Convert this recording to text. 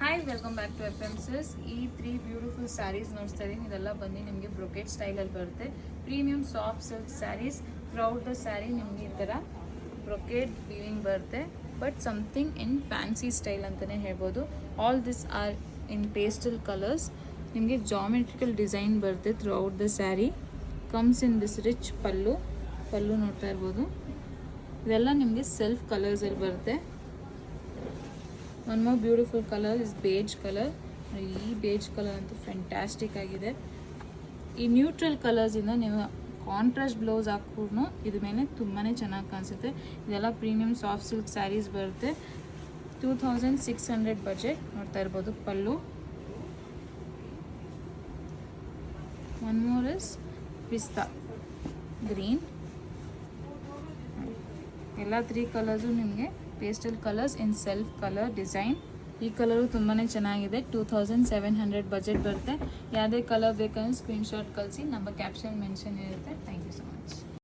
Hi welcome back to F M sis. ಈ 3 beautiful saris ನೋಡ್ತಾ ಇದ್ದೀನಿ. ಇದೆಲ್ಲ ಬಂದು ನಿಮಗೆ ಬ್ರೊಕೆಟ್ ಸ್ಟೈಲಲ್ಲಿ ಬರುತ್ತೆ. Premium soft silk saris. Throughout the sari ನಿಮಗೆ ಈ ಥರ ಬ್ರೊಕೆಟ್ ವೀವಿಂಗ್ ಬರುತ್ತೆ, but something in fancy style ಅಂತಲೇ ಹೇಳ್ಬೋದು. All this are in pastel colours. ನಿಮಗೆ ಜಾಮೆಟ್ರಿಕಲ್ ಡಿಸೈನ್ ಬರುತ್ತೆ throughout the sari. Comes in this rich pallu ನೋಡ್ತಾ ಇರ್ಬೋದು. ಇದೆಲ್ಲ ನಿಮಗೆ ಸೆಲ್ಫ್ ಕಲರ್ಸಲ್ಲಿ ಬರುತ್ತೆ. One more beautiful colour is beige colour. ಈ ಬೇಜ್ ಕಲರ್ ಅಂತೂ ಫ್ಯಾಂಟಾಸ್ಟಿಕ್ ಆಗಿದೆ. ಈ ನ್ಯೂಟ್ರಲ್ ಕಲರ್ಸಿಂದ ನೀವು ಕಾಂಟ್ರಾಸ್ಟ್ ಬ್ಲೌಸ್ ಹಾಕ್ಬಿಟ್ಟು ಇದ್ರ ಮೇಲೆ ತುಂಬಾ ಚೆನ್ನಾಗಿ ಕಾಣಿಸುತ್ತೆ. ಇದೆಲ್ಲ ಪ್ರೀಮಿಯಂ ಸಾಫ್ಟ್ ಸಿಲ್ಕ್ ಸ್ಯಾರೀಸ್ ಬರುತ್ತೆ. 2600 ಬಜೆಟ್ ನೋಡ್ತಾ ಇರ್ಬೋದು. ಪಲ್ಲು ಒನ್ ಮೋರ್ ಇಸ್ ಪಿಸ್ತಾ ಗ್ರೀನ್. ಎಲ್ಲ 3 ಕಲರ್ಸು ನಿಮಗೆ pastel colours in self colour design. ಈ ಕಲರು ತುಂಬಾ ಚೆನ್ನಾಗಿದೆ. 2700 ಬಜೆಟ್ ಬರುತ್ತೆ. ಯಾವುದೇ ಕಲರ್ ಬೇಕಂದ್ರೆ ಸ್ಕ್ರೀನ್ಶಾಟ್ ಕಳಿಸಿ. ನಮ್ಮ ಕ್ಯಾಪ್ಷನ್ ಮೆನ್ಷನ್ ಇರುತ್ತೆ. Thank you so much.